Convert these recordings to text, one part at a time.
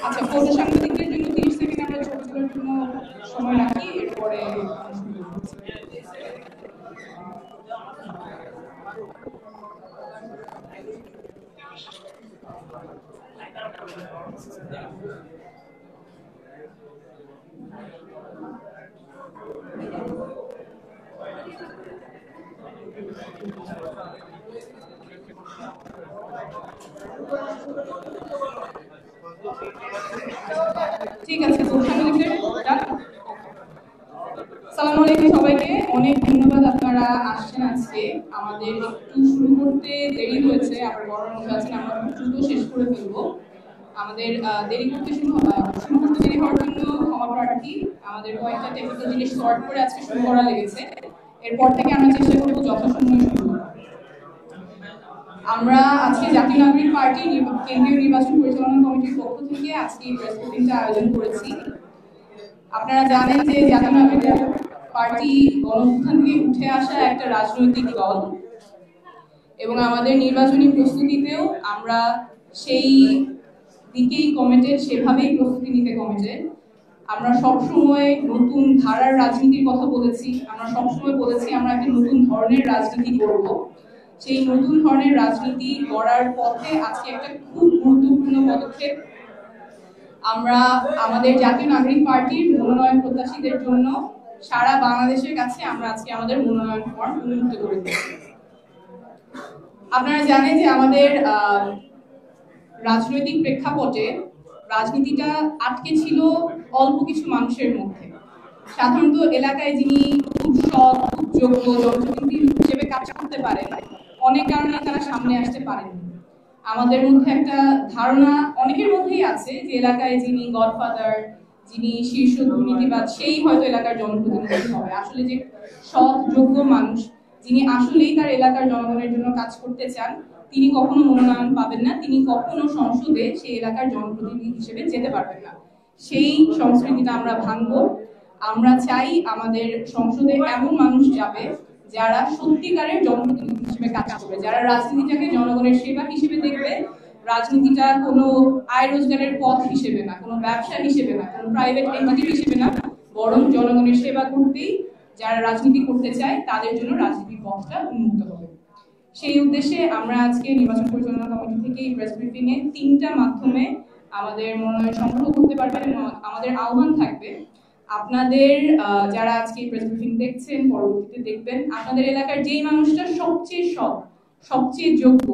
আচ্ছা, ফটো সাংবাদিকদের জন্য 30 সেকেন্ড আমরা ছবিগুলোর জন্য সময় রাখি, এরপরে ঠিক আছে। আসসালামু আলাইকুম সবাইকে, অনেক ধন্যবাদ আপনারা আসছেন আজকে। আমাদের একটু শুরু করতে দেরি হয়েছে, আবার বড় মধ্যে আছেন, আমরা খুব দ্রুত শেষ করে ফেলবো। আমাদের দেরি করতে শুরু করতে দেরি হওয়ার জন্য ক্ষমা প্রার্থী। আমাদের কয়েকটা টেকনিক্যাল জিনিস সর্ট করে আজকে শুরু করা লেগেছে, এরপর থেকে আমরা চেষ্টা করবো যথাসময়ে শুরু করা। আমরা আজকে জাতীয় নাগরিক পার্টি কেন্দ্রীয় নির্বাচন পরিচালনা কমিটির পক্ষ থেকে আজকে প্রেস ব্রিফিংটা আয়োজন করেছি। আপনারা জানেন যে জাতীয় নাগরিক পার্টি গণঅভ্যুত্থান থেকে উঠে আসা একটা রাজনৈতিক দল, এবং আমাদের নির্বাচনী প্রস্তুতিতেও আমরা সেই দিকেই কমিটেড, সেভাবেই প্রস্তুতি নিতে কমিটেড। আমরা সবসময় নতুন ধারার রাজনীতির কথা বলেছি, আমরা সবসময় বলেছি আমরা একটা নতুন ধরনের রাজনীতি করব। সেই নতুন ধরনের রাজনীতি গড়ার পথে আজকে একটা খুব গুরুত্বপূর্ণ পদক্ষেপ। আমরা আমাদের জাতীয় নাগরিক পার্টির মনোনয়ন প্রত্যাশীদের জন্য সারা বাংলাদেশের কাছে আমরা আজকে আমাদের মনোনয়ন ফর্ম উন্মুক্ত করে দিয়েছি। আপনারা জানেন যে আমাদের রাজনৈতিক প্রেক্ষাপটে রাজনীতিটা আটকে ছিল অল্প কিছু মানুষের মধ্যে। সাধারণত এলাকায় যিনি খুব সৎ, খুব যোগ্য জনপ্রতিনিধি হিসেবে কাজ করতে পারেন, অনেক কারণে তারা সামনে আসতে পারেন। আমাদের মধ্যে একটা ধারণা অনেকের মধ্যেই আছে যে এলাকায় যিনি গডফাদার, যিনি শীর্ষ দুর্নীতিবাদ, সেই হয়তো এলাকার জনপ্রতিনিধি হবে। আসলে যে সৎ যোগ্য মানুষ, যিনি আসলেই তার এলাকার জনগণের জন্য কাজ করতে চান, তিনি কখনো মনোনয়ন পাবেন না, তিনি কখনো সংসদে সেই এলাকার জনপ্রতিনিধি হিসেবে যেতে পারবেন না। সেই সংস্কৃতিটা আমরা ভাঙবো। আমরা চাই আমাদের সংসদে এমন মানুষ যাবে যারা সত্যিকারের জনপ্রতিনিধি হিসেবে কাজ করবে, যারা রাজনীতিটাকে জনগণের সেবা হিসেবে দেখবে, রাজনীতিটা কোনো আয় রোজগারের পথ হিসেবে না, কোনো ব্যবসা হিসেবে না, কোনো প্রাইভেট এন্টিটি হিসেবে না, বরং জনগণের সেবা করতেই যারা রাজনীতি করতে চায় তাদের জন্য রাজনীতির পথটা উন্মুক্ত হবে। সেই উদ্দেশ্যে আমরা আজকে নির্বাচন পরিচালনা কমিটি থেকে এই প্রেস ব্রিফিং এ 3টা মাধ্যমে আমাদের মনোনয়ন সংগ্রহ করতে পারবেন। আমাদের আহ্বান থাকবে আপনাদের যারা আজকে প্রেস ব্রিফিং দেখছেন, পরবর্তীতে দেখবেন, আপনাদের এলাকার যেই মানুষটা সবচেয়ে সৎ, সবচেয়ে যোগ্য,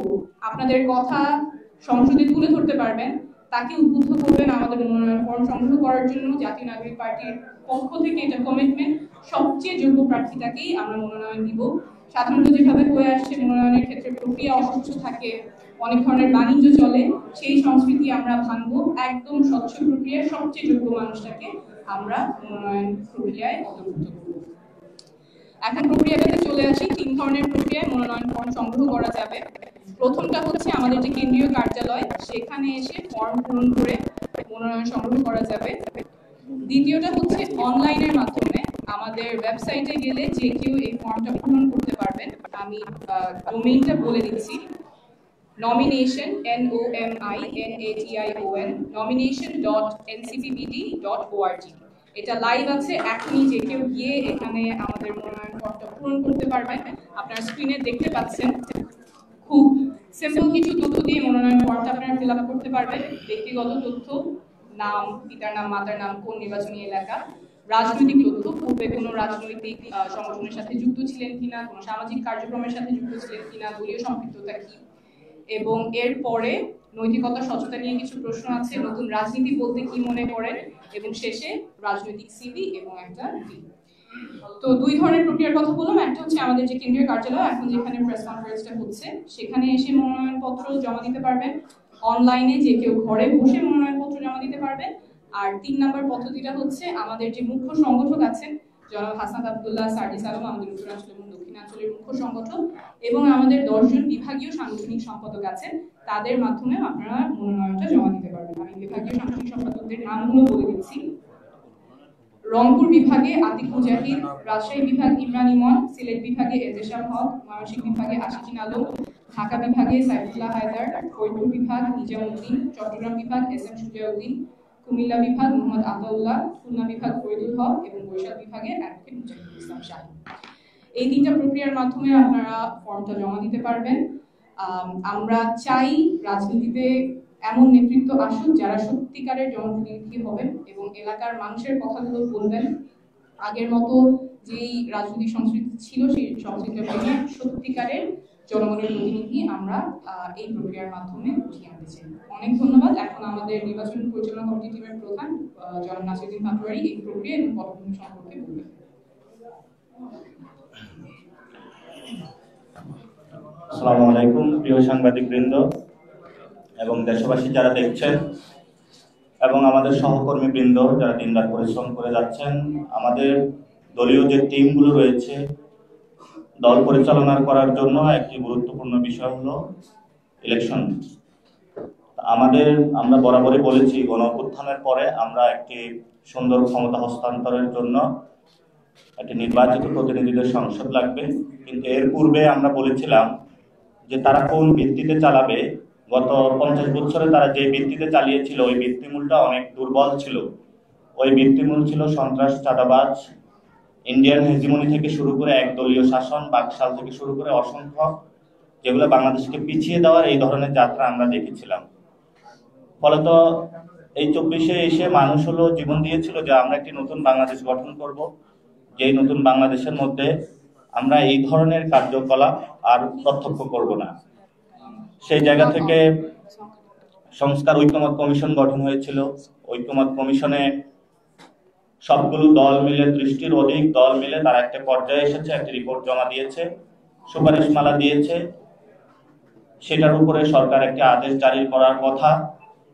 আপনাদের কথা সংসদে তুলে ধরতে পারবেন, তাকে উদ্বুদ্ধ করবেন আমাদের মনোনয়ন ফর্ম সংগ্রহ করার জন্য। জাতীয় নাগরিক পার্টির পক্ষ থেকে এটা কমিটমেন্ট, সবচেয়ে যোগ্য প্রার্থীটাকেই আমরা মনোনয়ন দিব। সাধারণত যেভাবে হয়ে আসছে মনোনয়নের ক্ষেত্রে প্রক্রিয়া অস্বচ্ছ থাকে, অনেক ধরনের বাণিজ্য চলে, সেই সংস্কৃতি আমরা ভাঙবো। একদম স্বচ্ছ প্রক্রিয়ায় সবচেয়ে যোগ্য মানুষটাকে আমরা মনোনয়ন প্রক্রিয়ায় অন্তর্ভুক্ত করব। এখন প্রক্রিয়াটাতে চলে আসি। 3 ধরনের প্রক্রিয়ায় মনোনয়ন ফর্ম সংগ্রহ করা যাবে। প্রথমটা হচ্ছে আমাদের যে কেন্দ্রীয় কার্যালয়, সেখানে এসে ফর্ম পূরণ করে মনোনয়ন সংগ্রহ করা যাবে। দ্বিতীয়টা হচ্ছে অনলাইনের মাধ্যমে, আমাদের ওয়েবসাইটে গেলে যে কেউ এই ফর্মটা পূরণ করতে পারবেন। আমি ডোমেইনটা বলে দিচ্ছি, nomination nomination nomination.ncppd.org। এটা লাইভ আছে, এখনই যে কেউ গিয়ে এখানে আমাদের মনোনয়ন ফর্মটা পূরণ করতে পারবেন। আপনারা স্ক্রিনে দেখতে পাচ্ছেন, খুব সিম্পল কিছু তথ্য দিয়ে মনোনয়ন ফর্মটা আপনারা ফিল আপ করতে পারবেন। ব্যক্তিগত তথ্য, নাম, পিতার নাম, মাতার নাম, কোন নির্বাচনী এলাকা, রাজনৈতিক তথ্য, পূর্বে কোনো রাজনৈতিক সংগঠনের সাথে যুক্ত ছিলেন কিনা, কোনো সামাজিক কার্যক্রমের সাথে যুক্ত ছিলেন কিনা, দলীয় সম্পৃক্ততা কি, এবং এরপরে নৈতিকতা সচেতনতা নিয়ে কিছু প্রশ্ন আছে, নতুন রাজনীতি বলতে কি মনে করেন, এবং শেষে রাজনৈতিক সিভি এবং একটা ডিল। তো 2 ধরনের প্রক্রিয়ার কথা বললাম। একটা হচ্ছে আমাদের যে কেন্দ্রীয় কার্যালয়, এখন যেখানে প্রেস কনফারেন্সটা হচ্ছে, সেখানে এসে মনোনয়নপত্র জমা দিতে পারবেন। অনলাইনে যে কেউ ঘরে বসে মনোনয়নপত্র জমা দিতে পারবেন। আর 3 নম্বর পদ্ধতিটা হচ্ছে আমাদের যে মুখ্য সংগঠক আছেন, জনাব হাসনাত আব্দুল্লাহ, সার্জিস আলম, আমাদের উত্তরাঞ্চল এবং দক্ষিণাঞ্চলের মুখ্য সংগঠক, এবং আমাদের 10 জন বিভাগীয় সাংগঠনিক সম্পাদক আছেন, তাদের মাধ্যমে আপনারা মনোনয়নটা জমা দিতে পারবেন। আমি বিভাগীয় সাংগঠনিক সম্পাদকদের নামগুলো বলে দিচ্ছি। রংপুর বিভাগে আতিক মুজাহিদ, রাজশাহী বিভাগ ইমরান ইমন, সিলেট বিভাগে এতেশাম হক, ময়মনসিংহ বিভাগে আশিকিন আলম, ঢাকা বিভাগে সাইফুল্লাহ হায়দার, ফরিদপুর বিভাগ নিজামউদ্দিন, চট্টগ্রাম বিভাগ এস.এম. সুজাউদ্দিন, কুমিল্লা বিভাগ মোহাম্মদ আতাউল্লাহ, খুলনা বিভাগ ফরিদুল হক এবং বরিশাল বিভাগে অ্যাডভোকেট মুজাহিদুল ইসলাম শাহী। এই তিনটা প্রক্রিয়ার মাধ্যমে আপনারা ফর্মটা জমা দিতে পারবেন। আমরা চাই রাজনীতিতে এমন নেতৃত্ব আসুক যারা সত্যিকারের জনপ্রতিনিধি হবেন এবং এলাকার মানুষের কথাগুলো বলবেন। আগের মতো যেই রাজনৈতিক সংস্কৃতি ছিল সেই সংস্কৃতি ভেঙে সত্যিকারের জনগণের প্রতিনিধি আমরা এই প্রক্রিয়ার মাধ্যমে উঠিয়ে আনতে চাই। অনেক ধন্যবাদ। এখন আমাদের নির্বাচন পরিচালনা কমিটি টিমের প্রধান জনাব নাসিরউদ্দিন পাটোয়ারি এই প্রক্রিয়া এবং পটভূমি সম্পর্কে বলবেন। আসসালামু আলাইকুম প্রিয় সাংবাদিক বৃন্দ এবং দেশবাসী যারা দেখছেন এবং আমাদের সহকর্মী বৃন্দ যারা দিনরাত পরিশ্রম করে যাচ্ছেন। আমাদের দলীয় যে টিমগুলো রয়েছে দল পরিচালনা করার জন্য একটি গুরুত্বপূর্ণ বিষয় হলো ইলেকশন। আমরা বরাবরই বলেছি গণঅভ্যুত্থানের পরে আমরা একটি সুন্দর ক্ষমতা হস্তান্তরের জন্য একটি নির্বাচিত প্রতিনিধিদের সংসদ লাগবে, কিন্তু এর পূর্বে আমরা বলেছিলাম যে তারা কোন ভিত্তিতে চালাবে। গত 50 বছরে তারা যে ভিত্তিতে চালিয়েছিল ওই ভিত্তিমূলটা অনেক দুর্বল ছিল। ওই ভিত্তিমূল ছিল সন্ত্রাস, চাঁদাবাজ, ইন্ডিয়ান হেজিমনি থেকে শুরু করে একদলীয় শাসন, বাকশাল থেকে শুরু করে অসংখ্য যেগুলো বাংলাদেশকে পিছিয়ে দেওয়ার এই ধরনের যাত্রা আমরা দেখেছিলাম। ফলত এই 24-এ এসে মানুষ হলো জীবন দিয়েছিল যে আমরা একটি নতুন বাংলাদেশ গঠন করব, যেই নতুন বাংলাদেশের মধ্যে আমরা এই ধরনের কার্যকলাপ আর প্রত্যক্ষ করব না। সেই জায়গা থেকে সংস্কার ঐক্যমত কমিশন গঠন হয়েছিল। ঐক্যমত কমিশনে সবগুলো দল মিলে 30টির অধিক দল মিলে তারা একটা পর্যায়ে এসেছে, একটা রিপোর্ট জমা দিয়েছে, সুপারিশমালা দিয়েছে। সেটার উপরে সরকার একটি আদেশ জারি করার কথা,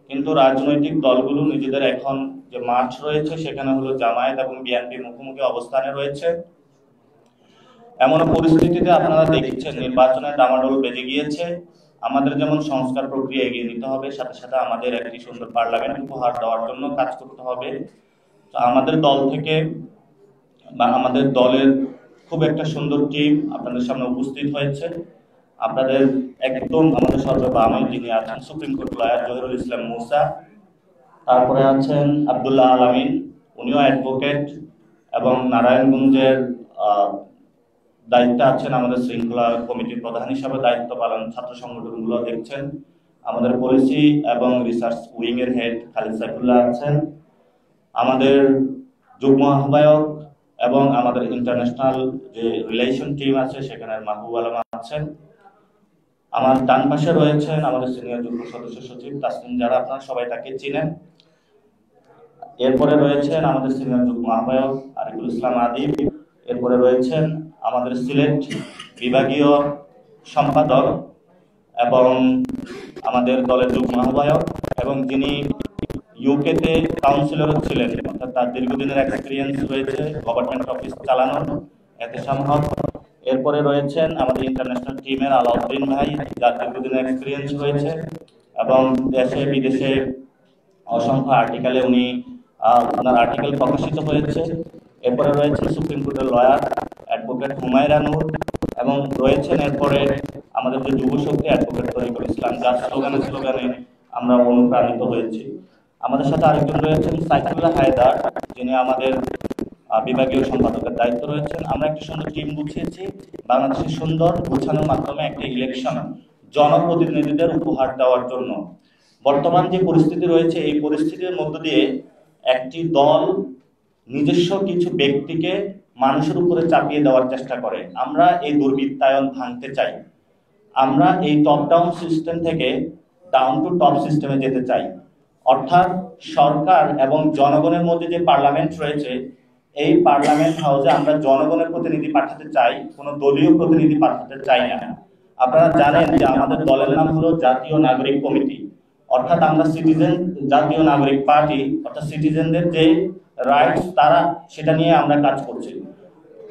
কিন্তু রাজনৈতিক দলগুলো নিজেদের এখন যে মার্চ রয়েছে সেখানে হলো জামায়াত এবং বিএনপি মুখোমুখি অবস্থানে রয়েছে। এমন পরিস্থিতিতে আপনারা দেখছেন নির্বাচনের ডামাডোল বেজে গিয়েছে। আমাদের যেমন সংস্কার প্রক্রিয়া এগিয়ে নিতে হবে, সাথে সাথে আমাদের একটি সুন্দর পার্লামেন্ট উপহার দেওয়ার জন্য কাজ করতে হবে। তো আমাদের দল থেকে বা আমাদের দলের খুব একটা সুন্দর টিম আপনাদের সামনে উপস্থিত হয়েছে। আপনাদের একদম আমাদের সর্বপ্রথম যিনি আছেন সুপ্রিম কোর্ট লয়ার জহিরুল ইসলাম মুসা, তারপরে আছেন আব্দুল্লাহ আলামিন, উনিও অ্যাডভোকেট এবং নারায়ণগঞ্জের দায়িত্বে আছেন আমাদের শৃঙ্খলা কমিটির প্রধান হিসাবে দায়িত্ব পালন, ছাত্র সংগঠনগুলো দেখছেন। আমাদের পলিসি এবং রিসার্চ উইং এর হেড খালিদ সাইফুল্লাহ আছেন। আমাদের যুগ্ম আহ্বায়ক এবং আমাদের ইন্টারন্যাশনাল যে রিলেশন টিম আছে সেখানে মাহবুব আলম আছেন। আমার ডান পাশে রয়েছেন আমাদের সিনিয়র যুগ্ম সদস্য সচিব তাসলিম, যারা আপনারা সবাই তাকে চিনেন। এরপরে রয়েছেন আমাদের সিনিয়র যুগ্ম আহ্বায়ক আরিফুল ইসলাম আদিব। এরপরে রয়েছেন আমাদের সিলেট বিভাগীয় সম্পাদক এবং আমাদের দলের যুগ্ম আহ্বায়ক এবং যিনি ইউকেতে কাউন্সিলর ছিলেন, অর্থাৎ তার দীর্ঘদিনের এক্সপিরিয়েন্স রয়েছে গভর্নমেন্ট অফিস চালানোর, এতেশাম হক। এরপরে রয়েছেন আমাদের ইন্টারন্যাশনাল টিমের আলাউদ্দিন ভাই, যার দীর্ঘদিনের এক্সপিরিয়েন্স রয়েছে এবং দেশে বিদেশে অসংখ্য আর্টিকেলে উনি ওনার আর্টিকেল প্রকাশিত হয়েছে। এরপরে রয়েছেন সুপ্রিম কোর্টের লয়ার অ্যাডভোকেট হুমায়রা নূর এবং রয়েছেন এরপরে আমাদের যে যুব শক্তি অ্যাডভোকেট তরিকুল ইসলাম, যার স্লোগানে আমরা অনুপ্রাণিত হয়েছি। আমাদের সাথে আরেকজন রয়েছেন সাইফুল্লাহ হায়দার, যিনি আমাদের বিভাগীয় সম্পাদকের দায়িত্ব রয়েছেন। আমরা একটি সুন্দর টিম গুছিয়েছি বাংলাদেশের সুন্দর গুছানোর মাধ্যমে একটি ইলেকশন জনপ্রতিনিধিদের উপহার দেওয়ার জন্য। বর্তমান যে পরিস্থিতি রয়েছে এই পরিস্থিতির মধ্য দিয়ে একটি দল নিজস্ব কিছু ব্যক্তিকে মানুষের উপরে চাপিয়ে দেওয়ার চেষ্টা করে। আমরা এই দুর্বৃত্তায়ন ভাঙতে চাই। আমরা এই টপ ডাউন সিস্টেম থেকে ডাউন টু টপ সিস্টেমে যেতে চাই, অর্থাৎ সরকার এবং জনগণের মধ্যে যে পার্লামেন্ট রয়েছে এই পার্লামেন্ট হাউসে আমরা জনগণের প্রতিনিধি পাঠাতে চাই, কোনো দলীয় প্রতিনিধি পাঠাতে চাই না। আপনারা জানেন যে আমাদের দলের নাম হলো জাতীয় নাগরিক কমিটি, অর্থাৎ আমরা সিটিজেন জাতীয় নাগরিক পার্টি, অর্থাৎ সিটিজেনদের যে রাইটস তারা সেটা নিয়ে আমরা কাজ করছি।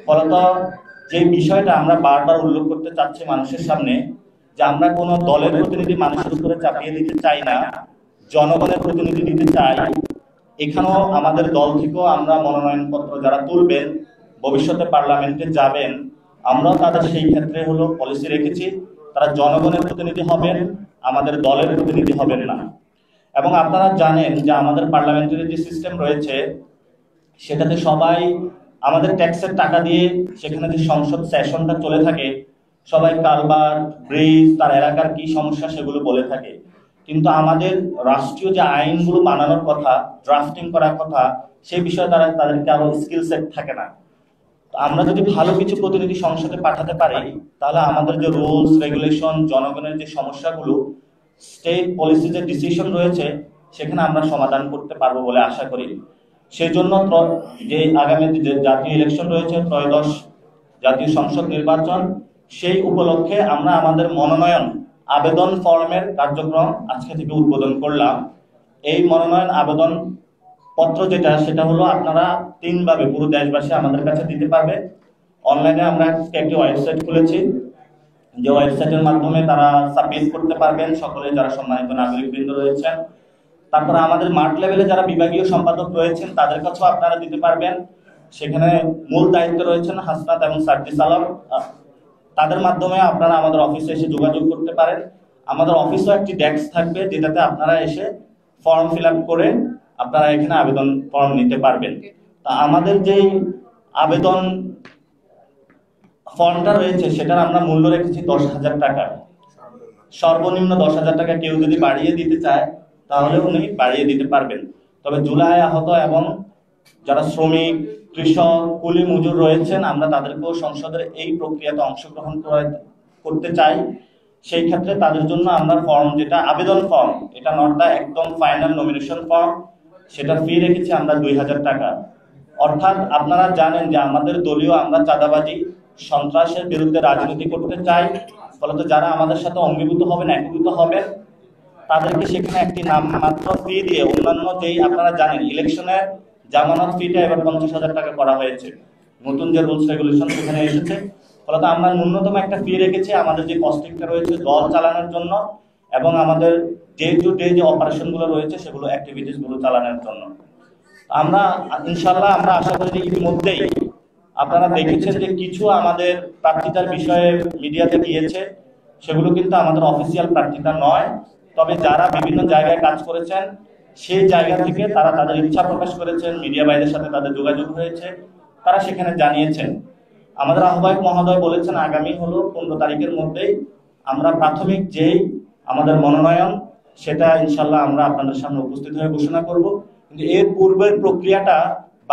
ফলত যে বিষয়টা আমরা বারবার উল্লেখ করতে চাচ্ছি মানুষের সামনে, যে আমরা কোনো দলের প্রতিনিধি মানুষের উপরে চাপিয়ে দিতে চাই না, জনগণের প্রতিনিধি দিতে চাই। এখানেও আমাদের দল থেকেও আমরা মনোনয়নপত্র যারা তুলবেন, ভবিষ্যতে পার্লামেন্টে যাবেন, আমরাও তাদের সেই ক্ষেত্রে হলো পলিসি রেখেছি, তারা জনগণের প্রতিনিধি হবেন, আমাদের দলের প্রতিনিধি হবেন না। এবং আপনারা জানেন যে আমাদের পার্লামেন্টারি যে সিস্টেম রয়েছে সেটাতে সবাই আমাদের ট্যাক্সের টাকা দিয়ে সেখানে যে সংসদ সেশনটা চলে থাকে, সবাই কালভার, ব্রিজ, তার এলাকার কি সমস্যা সেগুলো বলে থাকে। কিন্তু আমাদের রাষ্ট্রীয় যে আইনগুলো বানানোর কথা, ড্রাফটিং করার কথা, সেই বিষয়ে তাদেরকে আরো স্কিল সেট থাকে না। আমরা যদি ভালো কিছু প্রতিনিধি সংসদে পাঠাতে পারি, তাহলে আমাদের যে রুলস রেগুলেশন, জনগণের যে সমস্যাগুলো, স্টেট পলিসি যে ডিসিশন রয়েছে, সেখানে আমরা সমাধান করতে পারবো বলে আশা করি। সেই জন্য যে আগামী যে জাতীয় ইলেকশন রয়েছে, ত্রয়োদশ জাতীয় সংসদ নির্বাচন, সেই উপলক্ষে আমরা আমাদের মনোনয়ন আবেদন ফর্মের কার্যক্রম আজকে থেকে উদ্বোধন করলাম। এই মনোনয়ন আবেদন পত্র সেটা হলো আপনারা 3 ভাবে পুরো দেশবাসী আমাদের কাছে দিতে পারবে। অনলাইনে আমরা একটি ওয়েবসাইট খুলেছি, যে ওয়েবসাইটের মাধ্যমে তারা সাবমিট করতে পারবেন, সকলে যারা সম্মানিত নাগরিকবৃন্দ রয়েছেন। তারপরে আমাদের মাঠ লেভেলে যারা বিভাগীয় সম্পাদক রয়েছেন তাদের কাছেও আপনারা দিতে পারবেন। সেখানে মূল দায়িত্ব রয়েছেন হাসনাত এবং সার্জিস আলম, তাদের মাধ্যমে আপনারা আমাদের অফিসে এসে যোগাযোগ করতে পারেন। আমাদের অফিসেও একটি ডেস্ক থাকবে, যেটাতে আপনারা এসে ফর্ম ফিল আপ করে আপনারা এখানে আবেদন ফর্ম নিতে পারবেন। তা আমাদের যেই আবেদন ফর্মটা রয়েছে সেটার আমরা মূল্য রেখেছি 10,000 টাকা, সর্বনিম্ন 10,000 টাকা। কেউ যদি বাড়িয়ে দিতে চায় তাহলে উনি বাড়িয়ে দিতে পারবেন। তবে জুলাই আহত এবং যারা শ্রমিক, কৃষক, কুলি মজুর রয়েছেন, আমরা তাদেরকেও সংসদের এই প্রক্রিয়াতে অংশগ্রহণ করতে চাই। সেই ক্ষেত্রে তাদের জন্য আমরা ফর্ম, যেটা আবেদন ফর্ম, এটা নট একদম ফাইনাল নমিনেশন ফর্ম, সেটা ফি রেখেছি আমরা 2,000 টাকা। অর্থাৎ আপনারা জানেন যে আমাদের দলীয় আমরা চাঁদাবাজি, সন্ত্রাসের বিরুদ্ধে রাজনীতি করতে চাই। ফলত যারা আমাদের সাথে অঙ্গীভূত হবেন, একীভূত হবেন, তাদেরকে সেখানে একটি নামমাত্র ফি দিয়ে, অন্যান্য যেই আপনারা জানেন ইলেকশনের জামানত ফিটা এবার 50,000 টাকা করা হয়েছে, নতুন যে রুলস রেগুলেশন সেখানে এসেছে। ফলত আমরা ন্যূনতম একটা ফি রেখেছি আমাদের যে কস্টিংটা রয়েছে দল চালানোর জন্য, এবং আমাদের ডে টু ডে যে অপারেশন গুলো রয়েছে সেগুলো অ্যাক্টিভিটিস গুলো চালানোর জন্য। আমরা ইনশাল্লাহ আমরা আশা করি যে ইতিমধ্যেই আপনারা দেখেছেন যে কিছু আমাদের প্রার্থিতার বিষয়ে মিডিয়াতে গিয়েছে, সেগুলো কিন্তু আমাদের অফিসিয়াল প্রার্থিতা নয়। তবে যারা বিভিন্ন জায়গায় কাজ করেছেন সেই জায়গা থেকে তারা তাদের ইচ্ছা প্রকাশ করেছেন, মিডিয়া ভাইদের সাথে তাদের যোগাযোগ হয়েছে, তারা সেখানে জানিয়েছেন। আমাদের আহ্বায়ক মহোদয় বলেছেন আগামী হলো 15 তারিখের মধ্যেই আমরা প্রাথমিক যেই আমাদের মনোনয়ন সেটা ইনশাল্লাহ আমরা আপনাদের সামনে উপস্থিত হয়ে ঘোষণা করব। কিন্তু এর পূর্বের প্রক্রিয়াটা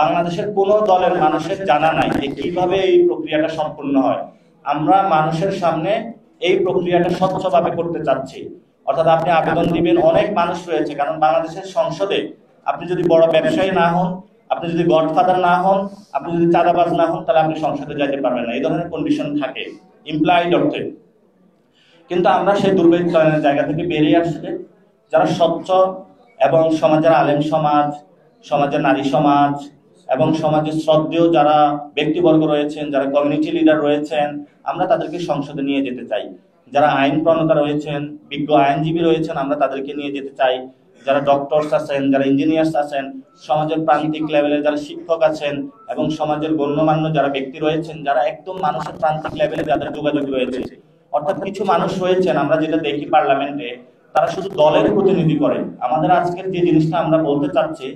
বাংলাদেশের কোন দলের মানুষের জানা নাই যে কিভাবে এই প্রক্রিয়াটা সম্পূর্ণ হয়। আমরা মানুষের সামনে এই প্রক্রিয়াটা স্বচ্ছভাবে করতে চাচ্ছি। অর্থাৎ আপনি আবেদন দিবেন, অনেক মানুষ রয়েছে, কারণ বাংলাদেশের সংসদে আপনি যদি বড় ব্যবসায়ী না হন, আপনি যদি গডফাদার না হন, আপনি যদি চাঁদাবাজ না হন, তাহলে আপনি সংসদে যাইতে পারবেন না। এই ধরনের কন্ডিশন থাকে ইমপ্লয়েড অর্থে। কিন্তু আমরা সেই দুর্বৃত্তায়নের জায়গা থেকে বেরিয়ে আসছে, যারা স্বচ্ছ এবং সমাজের আলেম সমাজ, সমাজের নারী সমাজ এবং সমাজের শ্রদ্ধেয় যারা ব্যক্তিবর্গ রয়েছেন, যারা কমিউনিটি লিডার রয়েছেন, আমরা তাদেরকে সংসদে নিয়ে যেতে চাই। যারা আইন প্রণেতা রয়েছেন, বিজ্ঞ আইনজীবী রয়েছেন, আমরা তাদেরকে নিয়ে যেতে চাই। যারা ডক্টরস আছেন, যারা ইঞ্জিনিয়ার্স আছেন, সমাজের প্রান্তিক লেভেলে যারা শিক্ষক আছেন এবং সমাজের গণ্যমান্য যারা ব্যক্তি রয়েছেন, যারা একদম মানুষের প্রান্তিক লেভেলে যাদের যোগাযোগ রয়েছে। অর্থাৎ কিছু মানুষ রয়েছেন আমরা যেটা দেখি পার্লামেন্টে, তারা শুধু দলের প্রতিনিধি করে। আমাদের আজকের যে জিনিসটা আমরা বলতে চাচ্ছি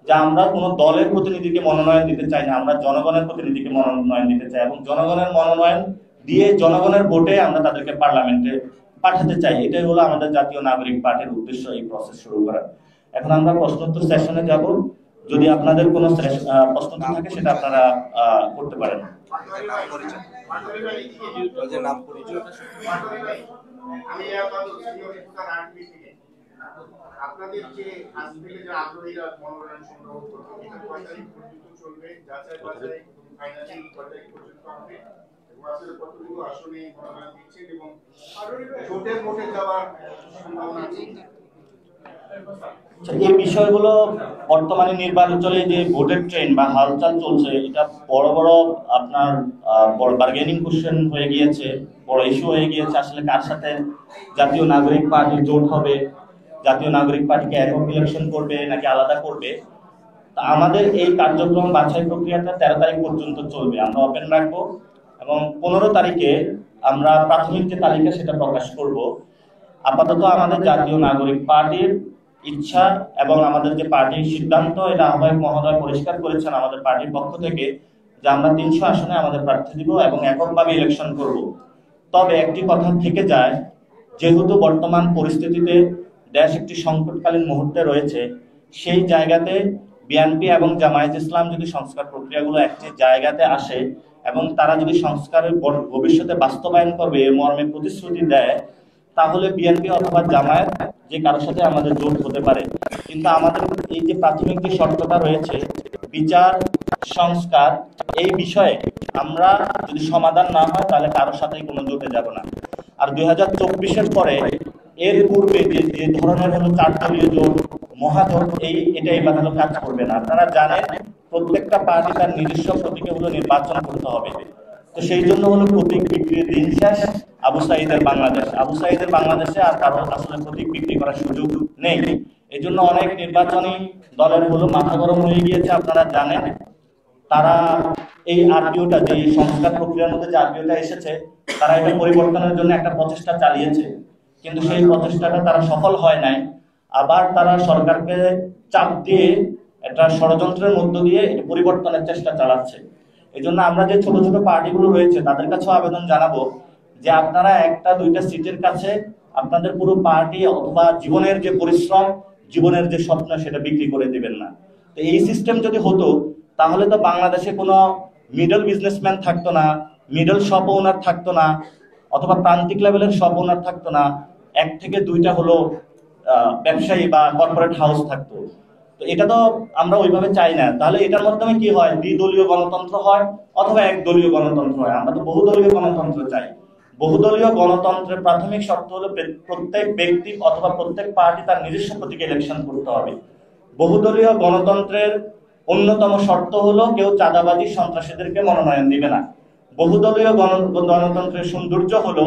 যে আমরা কোনো দলের প্রতিনিধিকে মনোনয়ন দিতে চাই না, আমরা জনগণের প্রতিনিধিকে মনোনয়ন দিতে চাই, এবং জনগণের মনোনয়ন দিয়ে জনগণের ভোটে আমরা তাদেরকে পার্লামেন্টে পাঠাতে চাই। এটাই হলো আমাদের জাতীয় নাগরিক পার্টির উদ্দেশ্য, এই প্রসেস শুরু করা। এখন আমরা প্রশ্নোত্তর সেশনে যাব। যদি আপনাদের কোনো প্রশ্ন থাকে সেটা আপনারা করতে পারেন। আপনাদের যে আজ থেকে যে আগ্রহীরা মনোনয়ন সংগ্রহ করবে, এটা কয় তারিখ পর্যন্ত চলবে? যাচাই বাছাই ফাইনালি কয় তারিখ পর্যন্ত হবে এবং আসলে কতগুলো আসনে মনোনয়ন দিচ্ছেন এবং জোটের ভোটে যাওয়ার সম্ভাবনা আছে? এই বিষয়গুলো বর্তমানে নির্বাচনে যে ভোটের ট্রেন বা হালচাল চলছে, এটা বড় বড় আপনার বড় বার্গেনিং কোশ্চেন হয়ে গিয়েছে, বড় ইস্যু হয়ে গিয়েছে। আসলে কার সাথে জাতীয় নাগরিক পার্টি জোট হবে, জাতীয় নাগরিক পার্টিকে একক ইলেকশন করবে নাকি আলাদা করবে, তা আমাদের এই কার্যক্রম বাছাই প্রক্রিয়াটা 13 তারিখ পর্যন্ত চলবে, আমরা ওপেন রাখবো এবং 15 তারিখে আমরা প্রাথমিক যে তালিকা সেটা প্রকাশ করব। আপাতত আমাদের জাতীয় নাগরিক পার্টির ইচ্ছা এবং আমাদের যে পার্টির সিদ্ধান্ত, এটা আহ্বায়ক মহোদয় পরিষ্কার করেছেন আমাদের পার্টির পক্ষ থেকে, যে আমরা 300 আসনে আমাদের প্রার্থী দিব এবং এককভাবে ইলেকশন করব। তবে একটি কথা থেকে যায়, যেহেতু বর্তমান পরিস্থিতিতে দেশ একটি সংকটকালীন মুহূর্তে রয়েছে, সেই জায়গাতে বিএনপি এবং জামায়াত ইসলাম যদি সংস্কার প্রক্রিয়াগুলো একটি জায়গাতে আসে এবং তারা যদি সংস্কারের ভবিষ্যতে বাস্তবায়ন করবে এ মর্মে প্রতিশ্রুতি দেয়, তাহলে বিএনপি অথবা জামায়াত যে কারোর সাথে আমাদের জোট হতে পারে। কিন্তু আমাদের এই যে প্রাথমিক যে শর্তটা রয়েছে বিচার সংস্কার, এই বিষয়ে আমরা যদি সমাধান না হয় তাহলে কারোর সাথেই কোনো জোটে যাব না। আর 2024-এর পরে এর পূর্বে যে ধরনের হলো 4 দলীয় জোট, মহাজোট, এটা এবার হলো কাজ করবে না। আপনারা জানেন প্রত্যেকটা পার্টি তার নিজস্ব প্রতীকে হলো নির্বাচন করতে হবে। তো সেই জন্য হলো প্রতীক বিক্রির দিন শেষ। আবু সাঈদের বাংলাদেশে আর কারো আসলে প্রতীক বিক্রি করার সুযোগ নেই। এই জন্য অনেক নির্বাচনী দলের হলো মাথা গরম হয়ে গিয়েছে। আপনারা জানেন তারা এই আরপিওটা, যে সংস্কার প্রক্রিয়ার মধ্যে যে আরপিওটা এসেছে, তারা এটা পরিবর্তনের জন্য একটা প্রচেষ্টা চালিয়েছে, কিন্তু সেই প্রচেষ্টাটা তারা সফল হয় নাই। আবার তারা সরকারকে চাপ দিয়ে একটা ষড়যন্ত্রের মধ্য দিয়ে এটা পরিবর্তনের চেষ্টা চালাচ্ছে। এই জন্য আমরা যে ছোট ছোট পার্টিগুলো রয়েছে তাদের কাছেও আবেদন জানাবো যে আপনারা 1-2টা সিটের কাছে আপনাদের পুরো পার্টি অথবা জীবনের যে পরিশ্রম, জীবনের যে স্বপ্ন, সেটা বিক্রি করে দিবেন না। তো এই সিস্টেম যদি হতো তাহলে তো বাংলাদেশে কোনো মিডল বিজনেসম্যান থাকতো না, মিডল শপ ওনার থাকতো না, অথবা প্রান্তিক লেভেলের শপ ওনার থাকতো না, 1 থেকে 2টা হলো ব্যবসায়ী বা কর্পোরেট হাউস থাকতো। তো এটা তো আমরা ওইভাবে চাই না। তাহলে এটার মাধ্যমে কি হয়, দ্বিদলীয় গণতন্ত্র হয় অথবা একদলীয় গণতন্ত্র হয়। আমরা তো বহুদলীয় গণতন্ত্র চাই। বহুদলীয় গণতন্ত্রের প্রাথমিক শর্ত হলো প্রত্যেক ব্যক্তি অথবা প্রত্যেক পার্টি তার নিজস্ব প্রতীকে ইলেকশন করতে হবে। বহুদলীয় গণতন্ত্রের অন্যতম শর্ত হলো কেউ চাঁদাবাজি সন্ত্রাসীদেরকে মনোনয়ন দিবে না। বহুদলীয় গণতন্ত্রের সৌন্দর্য হলো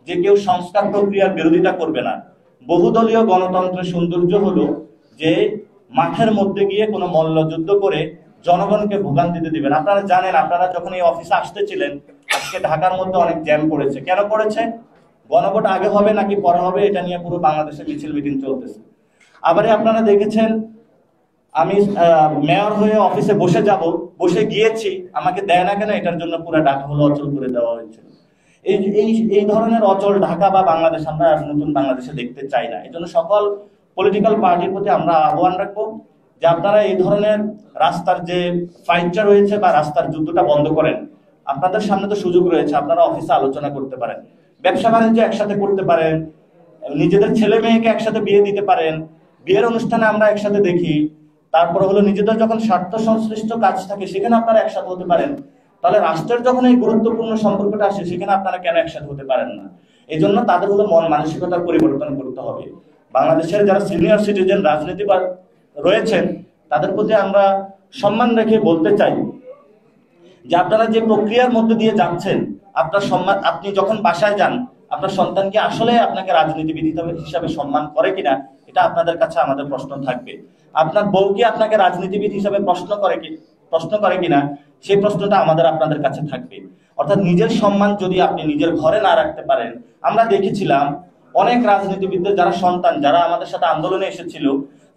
যে কেউ সংস্কার প্রক্রিয়ার বিরোধিতা করবে না। বহুদলীয় গণতন্ত্রের সৌন্দর্য হলো যে মাঠের মধ্যে গিয়ে কোনো মল্লযুদ্ধ করে জনগণকে ভোগান্তিতে দিবেন। আপনারা জানেন, আপনারা যখন এই অফিসে আসতেছিলেন, আজকে ঢাকার মধ্যে অনেক জ্যাম পড়েছে। কেন পড়েছে? গণভোট আগে হবে নাকি পরে হবে, এটা নিয়ে পুরো বাংলাদেশে মিছিল মিটিং চলতেছে। আবারে আপনারা দেখেছেন আমি মেয়র হয়ে অফিসে বসে গিয়েছি, আমাকে দেয় না কেন, এটার জন্য পুরো ঢাকা হলো অচল করে দেওয়া হয়েছে। এই ধরনের অচল ঢাকা বা বাংলাদেশ আমরা নতুন বাংলাদেশে দেখতে চাই না। এই জন্য সকল পলিটিক্যাল পার্টির প্রতি আমরা আহ্বান রাখবো যে আপনারা এই ধরনের রাস্তার যে ফাইটটা রয়েছে বা রাস্তার যুদ্ধটা বন্ধ করেন। আপনাদের সামনে তো সুযোগ রয়েছে, আপনারা অফিসে আলোচনা করতে পারেন, ব্যবসা বাণিজ্য একসাথে করতে পারেন, নিজেদের ছেলে মেয়েকে একসাথে বিয়ে দিতে পারেন, বিয়ের অনুষ্ঠানে আমরা একসাথে দেখি। তারপরে হলো নিজেদের যখন স্বার্থ সংশ্লিষ্ট কাজ থাকে সেখানে আপনারা একসাথে হতে পারেন। তাহলে রাষ্ট্রের যখন এই গুরুত্বপূর্ণ সম্পর্কটা আসে সেখানে আপনারা কেন একসাথে হতে পারেন না? এই জন্য তাদের হলো মন মানসিকতার পরিবর্তন করতে হবে। বাংলাদেশের যারা সিনিয়র সিটিজেন রাজনীতিবিদ রয়েছেন তাদের প্রতি আমরা সম্মান রেখে বলতে চাই যে আপনারা যে প্রক্রিয়ার মধ্যে দিয়ে যাচ্ছেন, আপনার সম্মান, আপনি যখন বাসায় যান আপনার সন্তানকে আসলে আপনাকে রাজনীতিবিদ হিসাবে সম্মান করে কিনা, এটা আপনাদের কাছে আমাদের প্রশ্ন থাকবে। আপনার বউকে আপনাকে রাজনীতিবিদ হিসাবে প্রশ্ন করে কিনা, সেই প্রশ্নটা আমাদের আপনাদের কাছে থাকবে। অর্থাৎ নিজের সম্মান যদি আপনি নিজের ঘরে না রাখতে পারেন, আমরা দেখেছিলাম অনেক রাজনীতিবিদদের যারা সন্তান, যারা আমাদের সাথে আন্দোলনে এসেছিল,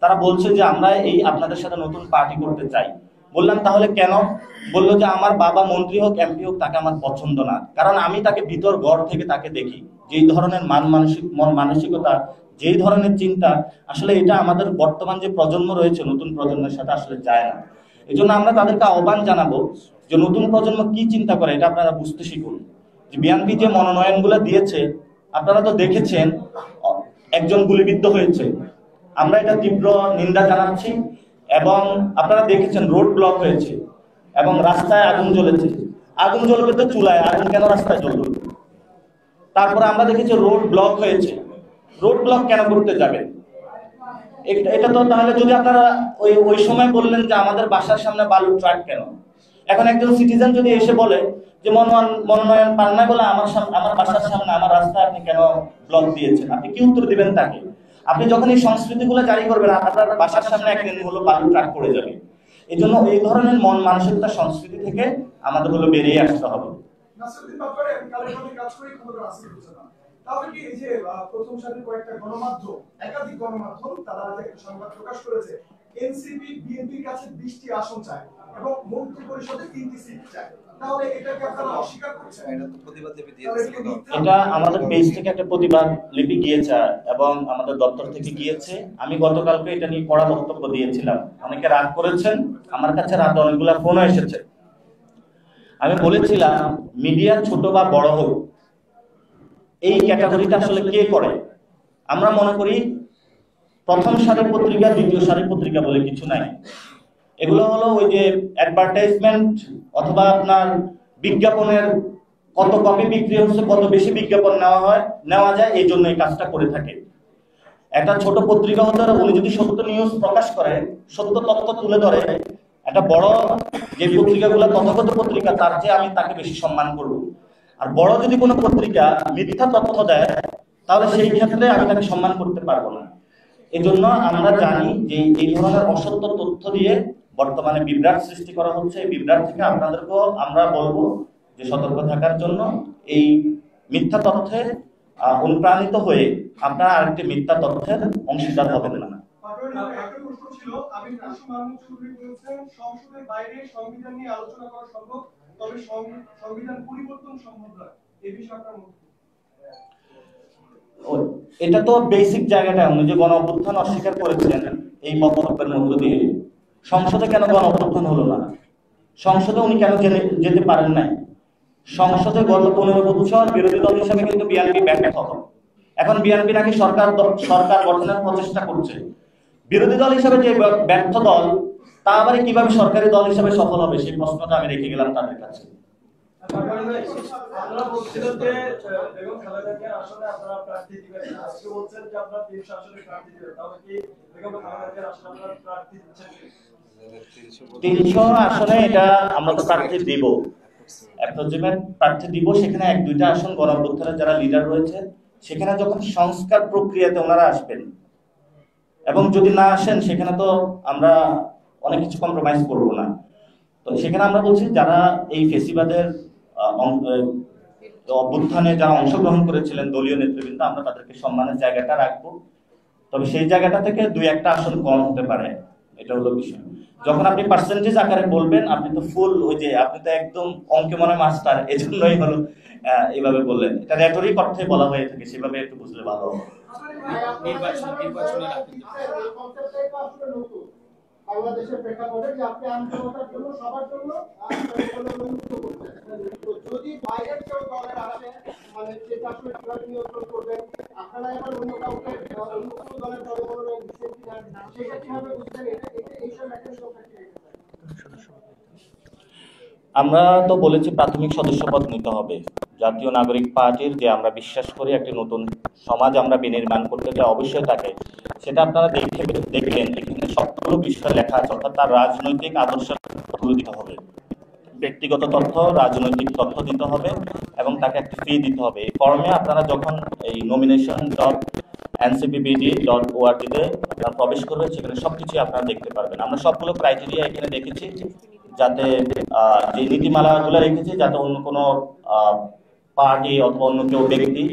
তারা বলছে যে আমরা এই আপনাদের সাথে নতুন পার্টি করতে চাই। বললাম তাহলে কেন? বললো যে আমার বাবা মন্ত্রী হোক এমপি হোক তাকে আমার পছন্দ না, কারণ আমি তাকে ভিতর ঘর থেকে তাকে দেখি, যেই ধরনের মন মানসিকতা, যেই ধরনের চিন্তা, আসলে এটা আমাদের বর্তমান যে প্রজন্ম রয়েছে নতুন প্রজন্মের সাথে আসলে যায় না। এই জন্য আমরা তাদেরকে আহ্বান জানাবো যে নতুন প্রজন্ম কি চিন্তা করে এটা আপনারা বুঝতে শিখুন। যে বিএনপি যে মনোনয়নগুলো দিয়েছে আপনারা তো দেখেছেন, একজন গুলিবিদ্ধ হয়েছে, আমরা এটা তীব্র নিন্দা জানাচ্ছি। এবং আপনারা দেখেছেন রোড ব্লক হয়েছে এবং রাস্তায় আগুন জ্বলেছে। আগুন জ্বলবে তো চুলায়, আগুন কেন রাস্তায় জ্বলবে? তারপরে আমরা দেখেছি রোড ব্লক হয়েছে। রোড ব্লক কেন করতে যাবে? এটা তো তাহলে যদি আপনারা ওই সময় বললেন যে আমাদের বাসার সামনে বালুর ট্রাক কেন, এখন একজন সিটিজেন যদি এসে বলে যে মনোনয়ন পান না বলে আমার বাসার সামনে আমার রাস্তায় আপনি কেন ব্লক দিয়েছেন, আপনি কি উত্তর দিবেন তাকে? আপনি যখন এই সংস্কৃতিগুলো জারি করবেন আপনার বাসার সামনে একদিন হলো বালুর ট্রাক পড়ে যাবে। এই জন্য এই ধরনের মন মানসিকতা সংস্কৃতি থেকে আমাদের হলো বেরিয়ে আসতে হবে। নাসিরুদ্দিন ব্যাপারে আমি কালের মধ্যে কাজ করি, খবর আসি বুঝছে না। তাহলে কি এই যে প্রথম সারির কয়েকটা গণমাধ্যম, একাধিক গণমাধ্যম তারা যে একটা সংবাদ প্রকাশ করেছে, এনসিপি বিএনপির কাছে 20টি আসন চায় এবং মন্ত্রী পরিষদে 3টি সিট চায়, তাহলে এটাকে আপনারা অস্বীকার করছেন? এটা তো প্রতিবাদ লিপি দিয়েছে। এটা আমাদের পেজ থেকে একটা প্রতিবাদ লিপি গিয়েছে এবং আমাদের দপ্তর থেকে গিয়েছে। আমি গতকালকে এটা নিয়ে কড়া বক্তব্য দিয়েছিলাম, অনেকে রাগ করেছেন, আমার কাছে রাতে অনেকগুলো ফোনও এসেছে। আমি বলেছিলাম মিডিয়া ছোট বা বড় হোক, এই ক্যাটাগরিটা আসলে কে করে? আমরা মনে করি প্রথম সারির পত্রিকা, দ্বিতীয় সারির পত্রিকা বলে কিছু নাই। এগুলো হলো ওই যে অ্যাডভার্টাইজমেন্ট অথবা আপনার বিজ্ঞাপনের কত কপি বিক্রি হচ্ছে, কত বেশি বিজ্ঞাপন নেওয়া যায়, এই জন্য এই কাজটা করে থাকে। একটা ছোট পত্রিকা হতে পারে, উনি যদি সত্য নিউজ প্রকাশ করে, সত্য তথ্য তুলে ধরে, একটা বড় যে পত্রিকাগুলো তথাগত পত্রিকা, তার চেয়ে আমি তাকে বেশি সম্মান করব। আর বড় যদি কোনো পত্রিকা মিথ্যা তথ্য দেয়, তাহলে সেই ক্ষেত্রে আমি তাকে সম্মান করতে পারবো না। এই জন্য আমরা জানি যে এই ধরনের অসত্য তথ্য দিয়ে বর্তমানে বিভ্রাট সৃষ্টি করা হচ্ছে। এই বিভ্রাট থেকে আপনাদেরকেও আমরা বলবো যে সতর্ক থাকার জন্য। এই মিথ্যা তথ্যে অনুপ্রাণিত হয়ে আপনারা আরেকটি মিথ্যা তথ্যের অংশীদার হবেন না। একটা প্রশ্ন ছিল, আমির কাসেম মাহমুদ চৌধুরী বলেছেন সংসদের বাইরে সংবিধান নিয়ে আলোচনা করা সম্ভব, তবে সংবিধান পরিবর্তন সম্ভব নয়। এই বিষয়ে আপনার মত? এটা তো বেসিক জায়গাটা, উনি যে গণ অভ্যুত্থান অস্বীকার করেছেন এই বক্তব্যের মধ্য দিয়ে, সংসদে কেন গণ অভ্যুত্থান হলো না? সংসদে উনি কেন যেতে পারেন নাই? সংসদে গত 15 বছর বিরোধী দল হিসেবে কিন্তু বিএনপি ব্যর্থ। এখন বিএনপি নাকি সরকার গঠনের প্রচেষ্টা করছে। বিরোধী দল হিসেবে যে ব্যর্থ দল, তা আবার কিভাবে সরকারি দল হিসেবে সফল হবে, সেই প্রশ্নটা আমি রেখে গেলাম তাদের কাছে। আপনারা বলছিলেন যে বেগম খালেদা জিয়ার আসনে আপনারা প্রার্থী দিবেন, আজকে বলছেন যে আপনারা 300 আসনে প্রার্থী দিবেন, তাহলে কি বেগম খালেদা জিয়ার আসনে আপনারা প্রার্থী দিচ্ছেন? 300 আসনে এটা আমরা তো প্রার্থী দিব, অ্যাপ্রক্সিমেট প্রার্থী দিব। সেখানে 1-2টা আসন গণ অভ্যুত্থানের যারা লিডার রয়েছে, সেখানে যখন সংস্কার প্রক্রিয়াতে ওনারা আসবেন এবং যদি না আসেন, সেখানে তো আমরা অনেক কিছু কম্প্রোমাইজ করব না। তো সেখানে আমরা বলছি যারা এই ফেসিবাদের অভ্যুত্থানে যারা অংশগ্রহণ করেছিলেন দলীয় নেতৃবৃন্দ, আমরা তাদেরকে সম্মানের জায়গাটা রাখবো। তবে সেই জায়গাটা থেকে 2-1টা আসন কম হতে পারে, এটা হলো বিষয়। যখন আপনি পার্সেন্টেজ আকারে বলবেন, আপনি তো ফুল ওই যে আপনি তো একদম অঙ্কে মনে মাস্টার, এজন্যই হলো এইভাবে বললেন। এটা রেটরিক অর্থে বলা হয়ে থাকে, সেভাবে একটু বুঝলে ভালো হবে। বাংলাদেশের প্রেক্ষাপটে যে আপনি আন্তর্জাতিক জন্য সবার জন্য যদি বাইরের কেউ দলের আসে, মানে সেটা আসলে কিভাবে নিয়ন্ত্রণ করবেন, আপনারা এবার অন্য কাউকে অন্য কোনো দলের জনগণের সেটা কিভাবে বুঝছেন? এইসব একটা আমরা তো বলেছি প্রাথমিক সদস্যপদ নিতে হবে। জাতীয় নাগরিক পার্টির যে আমরা বিশ্বাস করি একটি নতুন সমাজ আমরা বিনির্মাণ করতে চাই, অবশ্যই থাকে। সেটা আপনারা দেখবেন এখানে সবগুলো বিষয় লেখা আছে, অর্থাৎ তার রাজনৈতিক আদর্শ তুলে দিতে হবে, ব্যক্তিগত তথ্য, রাজনৈতিক তথ্য দিতে হবে এবং তাকে একটা ফি দিতে হবে। এই ফর্মে আপনারা যখন এই nomination.ncppbd.org-তে আপনারা প্রবেশ করবেন, সেখানে সবকিছু আপনারা দেখতে পারবেন। আমরা সবগুলো ক্রাইটেরিয়া এখানে দেখেছি, যাতে যে নীতিমালাগুলো রেখেছি, যাতে অন্য কোনো পার্টি অথবা অন্য কেউ ব্যক্তি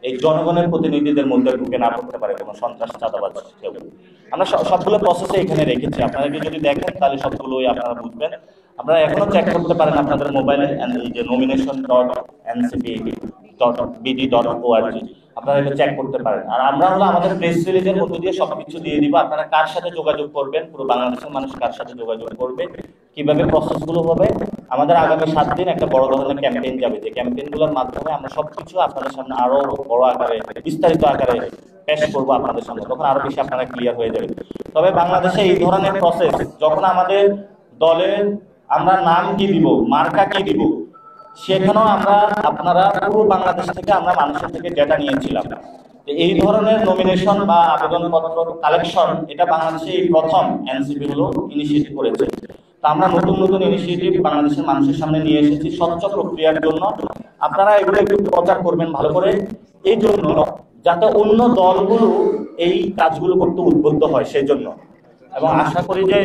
এই জনগণের প্রতিনিধিদের মধ্যে ঢুকে না করতে পারে, কোনো সন্ত্রাস চাঁদাবাজ কেউ। আমরা সবগুলো প্রসেসে এখানে রেখেছি, আপনাদেরকে যদি দেখেন তাহলে সবগুলোই আপনারা বুঝবেন। আপনারা এখনো চেক করতে পারেন আপনাদের মোবাইলে, এই যে nomination.ncppbd.org, আপনারা এটা চেক করতে পারেন। আর আমরা হলো আমাদের প্রেস রিলিজের মধ্য দিয়ে সবকিছু দিয়ে দিব, আপনারা কার সাথে যোগাযোগ করবেন, পুরো বাংলাদেশের মানুষ কার সাথে যোগাযোগ করবে, কিভাবে প্রসেসগুলো হবে। আমাদের আগামী 7 দিন একটা বড় ধরনের ক্যাম্পেইন যাবে, যে ক্যাম্পেইনগুলোর মাধ্যমে আমরা সবকিছু আপনাদের সামনে আরো বড় আকারে, বিস্তারিত আকারে পেশ করবো আপনাদের সামনে, তখন আরো বেশি আপনারা ক্লিয়ার হয়ে যাবে। তবে বাংলাদেশে এই ধরনের প্রসেস, যখন আমাদের দলের আমরা নাম কি দিব, মার্কা কি দিব, সেখানেও আপনারা পুরো বাংলাদেশ থেকে আমরা মানুষের থেকে ডেটা নিয়েছিলাম। এই ধরনের নমিনেশন বা আবেদনপত্র কালেকশন, এটা বাংলাদেশে এই প্রথম এনসিপি হলো ইনিশিয়েটিভ করেছে। তা আমরা নতুন নতুন ইনিশিয়েটিভ বাংলাদেশের মানুষের সামনে নিয়ে এসেছি স্বচ্ছ প্রক্রিয়ার জন্য। আপনারা এগুলো একটু প্রচার করবেন ভালো করে, এই জন্য যাতে অন্য দলগুলো এই কাজগুলো করতে উদ্বুদ্ধ হয়, সেই জন্য। এবং আশা করি যে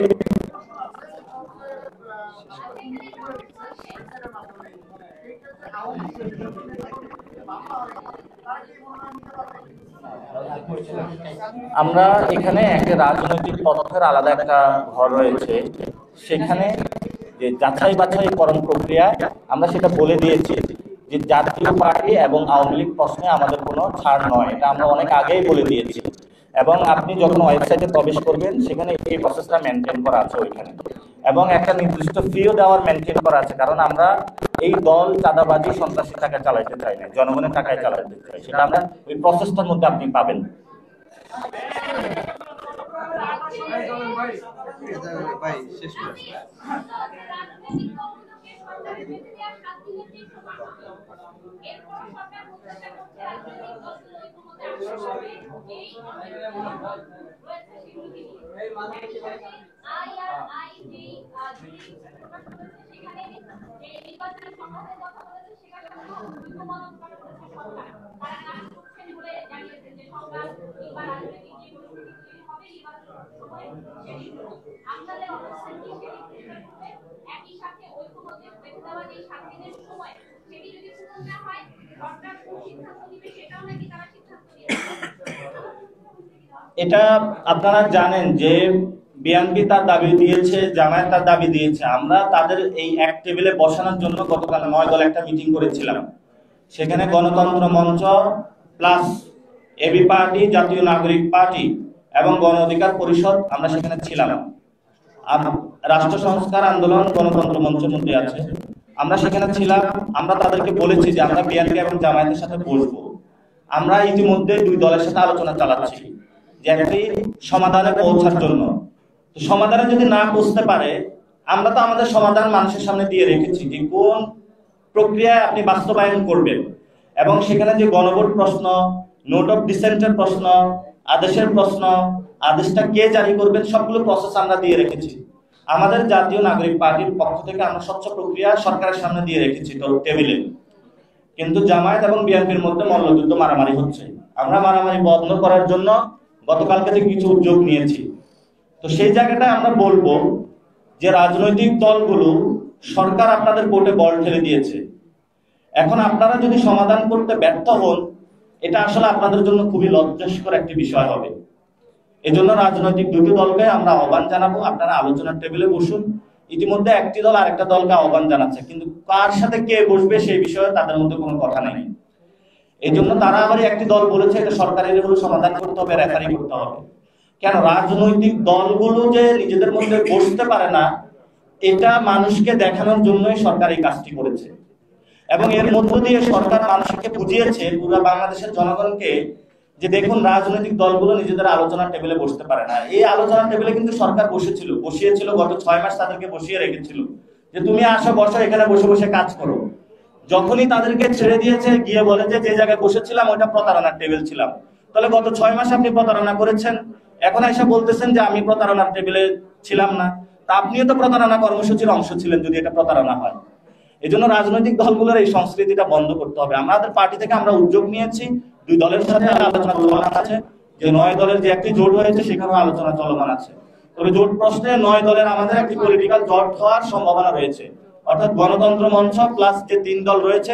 আমরা এখানে একটা রাজনৈতিক পক্ষের আলাদা একটা ঘর রয়েছে, সেখানে যে যাচাই বাছাইকরণ প্রক্রিয়া আমরা সেটা বলে দিয়েছি যে জাতীয় পার্টি এবং আওয়ামী লীগ প্রশ্নে আমাদের কোনো ছাড় নয়, এটা আমরা অনেক আগেই বলে দিয়েছি। এবং আপনি যখন ওয়েবসাইটে প্রবেশ করবেন সেখানে এই প্রসেসটা মেনটেন করা আছে ওইখানে, এবং একটা নির্দিষ্ট ফিও দেওয়ার মেনটেন করা আছে, কারণ আমরা এই দল চাঁদাবাজি সন্ত্রাসী টাকায় চালাইতে চাই না, জনগণের টাকায় চালাইতে চাই, সেটা আমরা ওই প্রসেসটার মধ্যে আপনি পাবেন। এটা আপনারা জানেন যে বিএনপি তার দাবি দিয়েছে, জামায়াত তার দাবি দিয়েছে, আমরা তাদের এই এক টেবিলে বসানোর জন্য গতকাল 9 দল একটা মিটিং করেছিলাম। সেখানে গণতন্ত্র মঞ্চ প্লাস এবি পার্টি, জাতীয় নাগরিক পার্টি এবং গণ অধিকার পরিষদ আমরা সেখানে ছিলাম। রাষ্ট্র সংস্কার আন্দোলন গণতন্ত্র মঞ্চের মধ্যে আছে, আমরা সেখানে ছিলাম। আমরা তাদেরকে বলেছি যে আমরা বিএনপি এবং জামায়াতের সাথে বসবো। আমরা ইতিমধ্যে 2 দলের সাথে আলোচনা চালাচ্ছি যে একটি সমাধানে পৌঁছার জন্য। সমাধানে যদি না পৌঁছতে পারে, আমরা তো আমাদের সমাধান মানুষের সামনে দিয়ে রেখেছি যে কোন প্রক্রিয়ায় আপনি বাস্তবায়ন করবেন, এবং সেখানে যে গণভোট প্রশ্ন, নোট অফ ডিসেন্টের প্রশ্ন, আদেশের প্রশ্ন, আদেশটা কে জারি করবেন, সবগুলো প্রসেস আমরা দিয়ে রেখেছি। আমাদের জাতীয় নাগরিক পার্টির পক্ষ থেকে আমরা স্বচ্ছ প্রক্রিয়া সরকারের সামনে দিয়ে রেখেছি টেবিলে। কিন্তু জামায়াত এবং বিএনপির মধ্যে মল্লযুদ্ধ, মারামারি হচ্ছে। আমরা মারামারি বন্ধ করার জন্য গতকালকে থেকে কিছু উদ্যোগ নিয়েছি। তো সেই জায়গাটায় আমরা বলবো যে রাজনৈতিক দলগুলো, সরকার আপনাদের কোর্টে বল ঠেলে দিয়েছে। এখন আপনারা যদি সমাধান করতে ব্যর্থ হন, এটা আসলে আপনাদের জন্য খুবই লজ্জাস্কর একটি বিষয় হবে। এজন্য রাজনৈতিক দুটি দলকে আমরা আহ্বান জানাবো, আপনারা আলোচনার টেবিলে বসুন। ইতিমধ্যে একটি দল আরেকটা দলকে আহ্বান জানাচ্ছে, কিন্তু কার সাথে কে বসবে সেই বিষয়ে তাদের মধ্যে কোনো কথা নেই। এই জন্য তারা আবার একটি দল বলেছে এটা সরকারের হলো সমাধান করতে হবে, রেফারি করতে হবে। কেন রাজনৈতিক দলগুলো যে নিজেদের মধ্যে বসতে পারে না, এটা মানুষকে দেখানোর জন্যই সরকার এই কাজটি করেছে। এবং এর মধ্য দিয়ে সরকার মানুষকে বুঝিয়েছে, পুরো বাংলাদেশের জনগণকে, যে দেখুন রাজনৈতিক দলগুলো নিজেদের আলোচনার টেবিলে বসতে পারে না। এই আলোচনার টেবিলে কিন্তু সরকার বসিয়েছিল গত 6 মাস তাদেরকে বসিয়ে রেখেছিল যে তুমি আসো, বসো, এখানে বসে বসে কাজ করো। যখনই তাদেরকে ছেড়ে দিয়েছে, গিয়ে বলে যে যে জায়গায় বসেছিলাম ওটা প্রতারণার টেবিল ছিলাম। তাহলে গত 6 মাস আপনি প্রতারণা করেছেন, এখন এসে বলতেছেন যে আমি প্রতারণার টেবিলে ছিলাম না। তা আপনিও তো প্রতারণা কর্মসূচির অংশ ছিলেন যদি এটা প্রতারণা হয়। এই জন্য রাজনৈতিক দলগুলোর এই সংস্কৃতিটা বন্ধ করতে হবে। আমাদের পার্টি থেকে আমরা উদ্যোগ নিয়েছি, 2 দলের সাথে আলোচনা চলমান আছে, যে 9 দলের যে একটি জোট হয়েছে সেখানেও আলোচনা চলমান আছে। তবে জোট প্রশ্নে 9 দলের আমাদের একটি পলিটিক্যাল জোট হওয়ার সম্ভাবনা রয়েছে, অর্থাৎ গণতন্ত্র মঞ্চ প্লাস যে 3 দল রয়েছে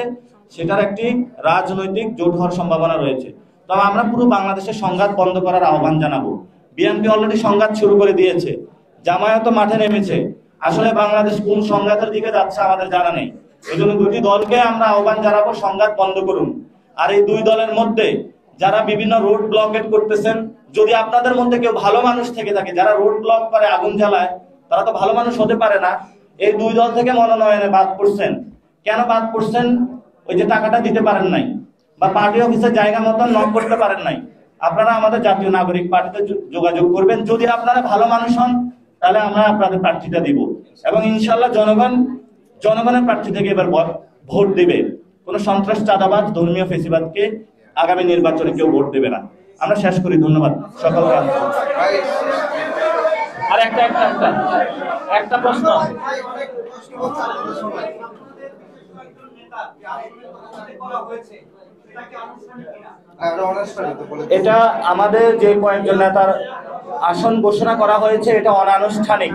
সেটার একটি রাজনৈতিক জোট হওয়ার সম্ভাবনা রয়েছে। তবে আমরা পুরো বাংলাদেশের সংঘাত বন্ধ করার আহ্বান জানাবো। বিএনপি অলরেডি সংঘাত শুরু করে দিয়েছে, জামায়াতও মাঠে নেমেছে। আসলে বাংলাদেশ কোন সংঘাতের দিকে যাচ্ছে আমাদের জানা নেই। এই জন্য 2টি দলকে আমরা আহ্বান জানাবো, সংঘাত বন্ধ করুন। আর এই 2 দলের মধ্যে যারা বিভিন্ন রোড ব্লকেট করতেছেন, যদি আপনাদের মধ্যে কেউ ভালো মানুষ থেকে থাকে, যারা রোড ব্লক করে আগুন জ্বালায়, তারা তো ভালো মানুষ হতে পারে না। এই 2 দল থেকে মনোনয়নে বাদ পড়ছেন। কেন বাদ পড়ছেন? ওই যে টাকাটা দিতে পারেন নাই, বা পার্টি অফিসে জায়গা মতন নক করতে পারেন নাই। আপনারা আমাদের জাতীয় নাগরিক পার্টিতে যোগাযোগ করবেন। যদি আপনারা ভালো মানুষ হন তাহলে আমরা আপনাদের প্রার্থীটা দিব, এবং ইনশাল্লাহ জনগণের প্রার্থী থেকে এবার ভোট দিবে। কোনো সন্ত্রাস, চাঁদাবাজ, ধর্মীয় ফেসিবাদকে আগামী নির্বাচনে কেউ ভোট দেবে না। আমরা শেষ করি, ধন্যবাদ সকলকে। আর একটা প্রশ্ন, এটা আমাদের যে কয়েকজন নেতার আসন ঘোষণা করা হয়েছে, এটা অনানুষ্ঠানিক।